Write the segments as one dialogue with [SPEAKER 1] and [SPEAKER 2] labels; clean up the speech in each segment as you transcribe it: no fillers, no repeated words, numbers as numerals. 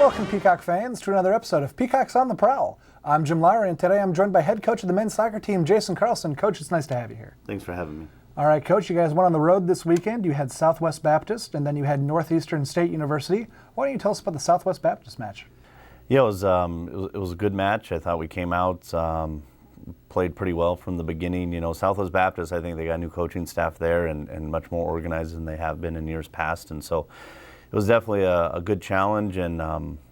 [SPEAKER 1] Welcome, Peacock fans, to another episode of Peacocks on the Prowl. I'm Jim Lowry, and today I'm joined by head coach of the men's soccer team, Jason Carlson. Coach, it's nice to have you here.
[SPEAKER 2] Thanks for having me.
[SPEAKER 1] All right, Coach, you guys went on the road this weekend. You had Southwest Baptist, and then you had Northeastern State University. Why don't you tell us about the Southwest Baptist match?
[SPEAKER 2] Yeah, it was a good match. I thought we came out, played pretty well from the beginning. You know, Southwest Baptist, I think they got a new coaching staff there and much more organized than they have been in years past. And so it was definitely a good challenge, and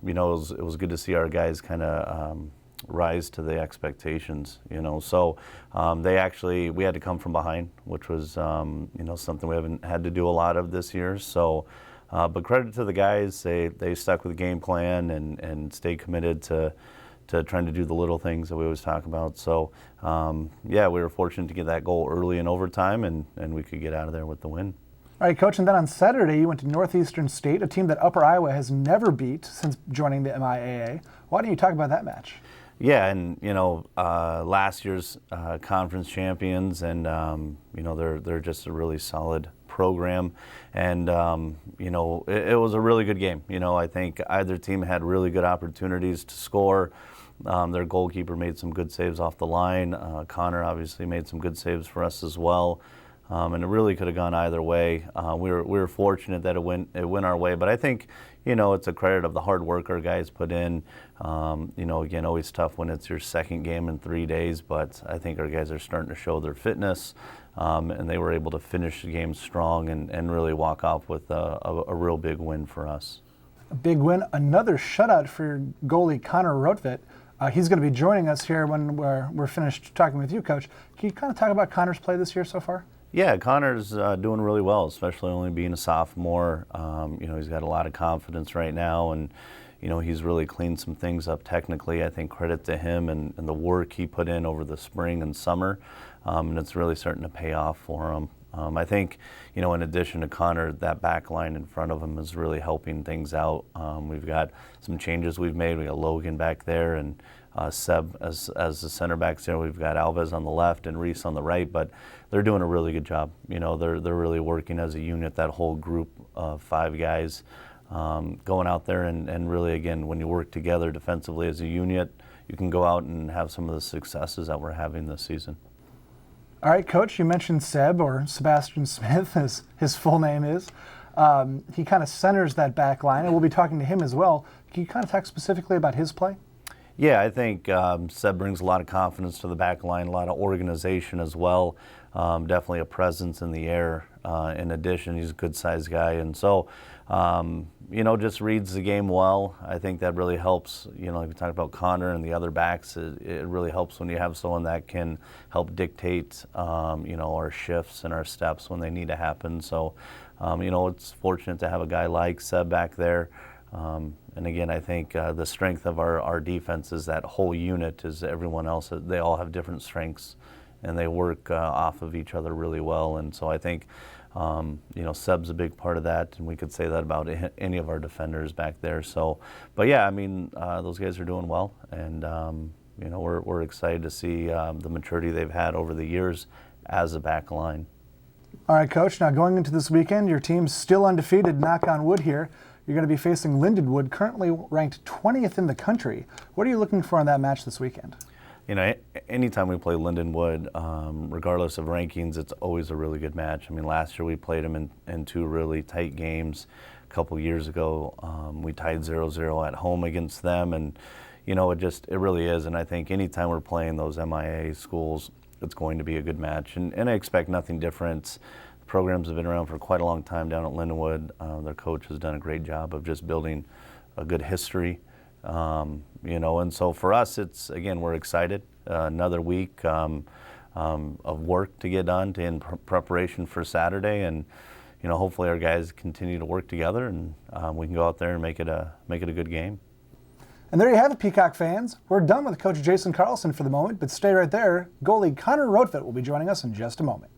[SPEAKER 2] you know, it was good to see our guys kind of rise to the expectations. You know, so we had to come from behind, which was you know, something we haven't had to do a lot of this year. So, but credit to the guys, they stuck with the game plan and stayed committed to trying to do the little things that we always talk about. So yeah, we were fortunate to get that goal early in overtime, and we could get out of there with the win.
[SPEAKER 1] All right, Coach, and then on Saturday you went to Northeastern State, a team that Upper Iowa has never beat since joining the MIAA. Why don't you talk about that match? Yeah,
[SPEAKER 2] and you know, last year's conference champions, and you know, they're just a really solid program, and you know, it was a really good game. You know, I think either team had really good opportunities to score. Their goalkeeper made some good saves off the line. Connor obviously made some good saves for us as well. And it really could have gone either way. We were fortunate that it went our way, but I think, you know, it's a credit of the hard work our guys put in. You know, again, always tough when it's your second game in 3 days, but I think our guys are starting to show their fitness, and they were able to finish the game strong and really walk off with a real big win for us.
[SPEAKER 1] A big win, another shutout for your goalie Connor Rotvet. He's going to be joining us here when we're finished talking with you, Coach. Can you kind of talk about Connor's play this year so far?
[SPEAKER 2] Yeah, Connor's doing really well, especially only being a sophomore. You know, he's got a lot of confidence right now, and you know, he's really cleaned some things up technically. I think credit to him and the work he put in over the spring and summer, and it's really starting to pay off for him. I think, you know, in addition to Connor, that back line in front of him is really helping things out. We've got some changes we've made. We got Logan back there, and Seb as the center backs there. We've got Alves on the left and Reese on the right, but they're doing a really good job. You know, they're really working as a unit, that whole group of 5 guys, going out there and really, again, when you work together defensively as a unit, you can go out and have some of the successes that we're having this season.
[SPEAKER 1] All right, Coach, you mentioned Seb, or Sebastian Smith, as his full name is. He kind of centers that back line, and we'll be talking to him as well. Can you kind of talk specifically about his play?
[SPEAKER 2] Yeah, I think Seb brings a lot of confidence to the back line, a lot of organization as well. Definitely a presence in the air. In addition, he's a good-sized guy, and so you know, just reads the game well. I think that really helps. You know, like we talked about Connor and the other backs, it really helps when you have someone that can help dictate, you know, our shifts and our steps when they need to happen. So, you know, it's fortunate to have a guy like Seb back there. And again, I think the strength of our defense is that whole unit is everyone else. They all have different strengths, and they work off of each other really well. And so I think, you know, Seb's a big part of that, and we could say that about any of our defenders back there. So, but yeah, I mean, those guys are doing well, and you know, we're excited to see the maturity they've had over the years as a back line.
[SPEAKER 1] All right, Coach. Now going into this weekend, your team's still undefeated. Knock on wood here. You're going to be facing Lindenwood, currently ranked 20th in the country. What are you looking for in that match this weekend?
[SPEAKER 2] You know, anytime we play Lindenwood, regardless of rankings, it's always a really good match. I mean, last year we played them in 2 really tight games. A couple years ago, we tied 0-0 at home against them, and you know, it really is. And I think anytime we're playing those MIA schools, it's going to be a good match. And I expect nothing different. Programs have been around for quite a long time down at Lindenwood. Their coach has done a great job of just building a good history, you know, and so for us, it's, again, we're excited. Another week of work to get done in preparation for Saturday, and you know, hopefully our guys continue to work together, and we can go out there and make it a good game.
[SPEAKER 1] And there you have it, Peacock fans. We're done with Coach Jason Carlson for the moment, but stay right there. Goalie Connor Rotvet will be joining us in just a moment.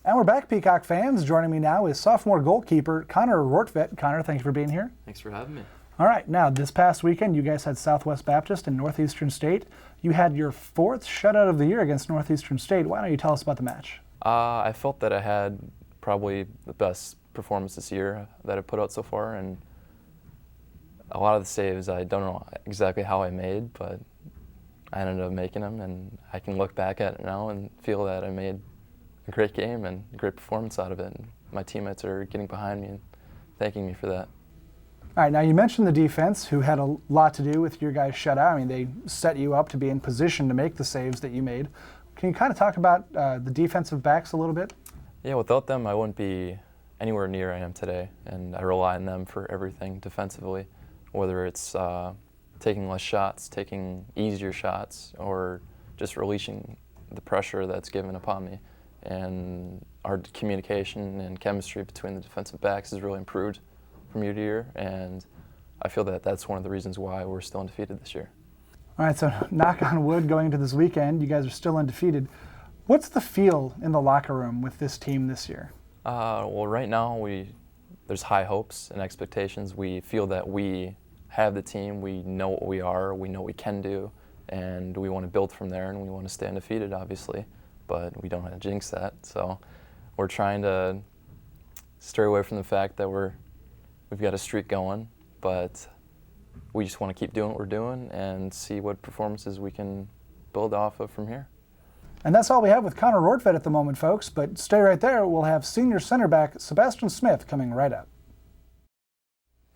[SPEAKER 1] And we're back, Peacock fans. Joining me now is sophomore goalkeeper Connor Rotvet. Connor, thanks for being here.
[SPEAKER 3] Thanks for having me.
[SPEAKER 1] All right, now this past weekend you guys had Southwest Baptist and Northeastern State. You had your 4th shutout of the year against Northeastern State. Why don't you tell us about the match?
[SPEAKER 3] I felt that I had probably the best performance this year that I've put out so far, and A lot of the saves I don't know exactly how I made, but I ended up making them, and I can look back at it now and feel that I made a great game and a great performance out of it. And my teammates are getting behind me and thanking me for that.
[SPEAKER 1] All right, now you mentioned the defense, who had a lot to do with your guys' shutout. I mean, they set you up to be in position to make the saves that you made. Can you kind of talk about the defensive backs a little bit?
[SPEAKER 3] Yeah, without them, I wouldn't be anywhere near I am today, and I rely on them for everything defensively, whether it's taking less shots, taking easier shots, or just releasing the pressure that's given upon me. And our communication and chemistry between the defensive backs has really improved from year to year, and I feel that that's one of the reasons why we're still undefeated this year.
[SPEAKER 1] All right, so knock on wood, going into this weekend, you guys are still undefeated. What's the feel in the locker room with this team this year?
[SPEAKER 3] Well, right now there's high hopes and expectations. We feel that we have the team, we know what we are, we know what we can do, and we want to build from there, and we want to stay undefeated, obviously, but we don't want to jinx that. So we're trying to stray away from the fact that we've got a streak going, but we just want to keep doing what we're doing and see what performances we can build off of from here.
[SPEAKER 1] And that's all we have with Connor Rortvedt at the moment, folks, but stay right there. We'll have senior center back Sebastian Smith coming right up.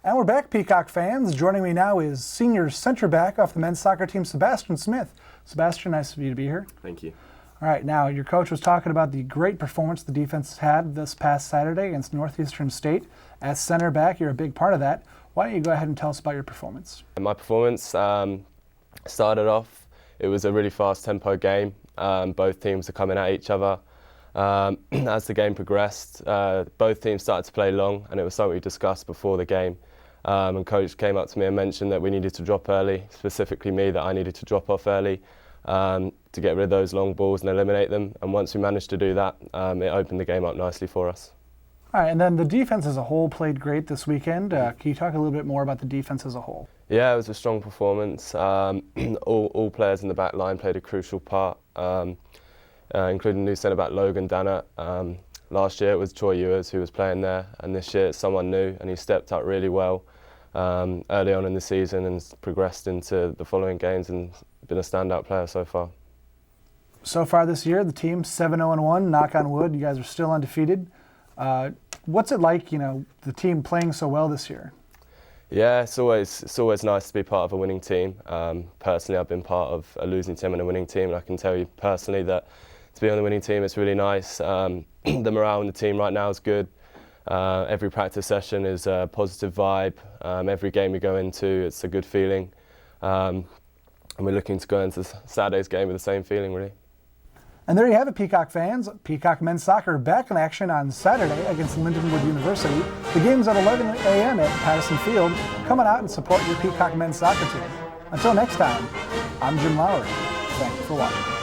[SPEAKER 1] And we're back, Peacock fans. Joining me now is senior center back off the men's soccer team, Sebastian Smith. Sebastian, nice of you to be here.
[SPEAKER 4] Thank you.
[SPEAKER 1] All right, now your coach was talking about the great performance the defense had this past Saturday against Northeastern State. As center back, you're a big part of that. Why don't you go ahead and tell us about your performance?
[SPEAKER 4] My performance started off, it was a really fast tempo game. Both teams are coming at each other. As the game progressed, both teams started to play long, and it was something we discussed before the game. And coach came up to me and mentioned that we needed to drop early, specifically me, that I needed to drop off early to get rid of those long balls and eliminate them. And once we managed to do that, it opened the game up nicely for us.
[SPEAKER 1] All right, and then the defense as a whole played great this weekend. Can you talk a little bit more about the defense as a whole?
[SPEAKER 4] Yeah, it was a strong performance. All players in the back line played a crucial part, including new centre-back Logan Dannert. Last year it was Troy Ewers who was playing there, and this year it's someone new, and he stepped up really well early on in the season and progressed into the following games and been a standout player so far.
[SPEAKER 1] So far this year, the team's 7-0-1, knock on wood. You guys are still undefeated. What's it like, the team playing so well this year?
[SPEAKER 4] Yeah, it's always nice to be part of a winning team. Personally, I've been part of a losing team and a winning team, and I can tell you personally that to be on the winning team is really nice. The morale in the team right now is good. Every practice session is a positive vibe. Every game we go into, it's a good feeling. And we're looking to go into Saturday's game with the same feeling, really.
[SPEAKER 1] And there you have it, Peacock fans. Peacock men's soccer back in action on Saturday against Lindenwood University. The game's at 11 a.m. at Patterson Field. Come on out and support your Peacock men's soccer team. Until next time, I'm Jim Lowry. Thank you for watching.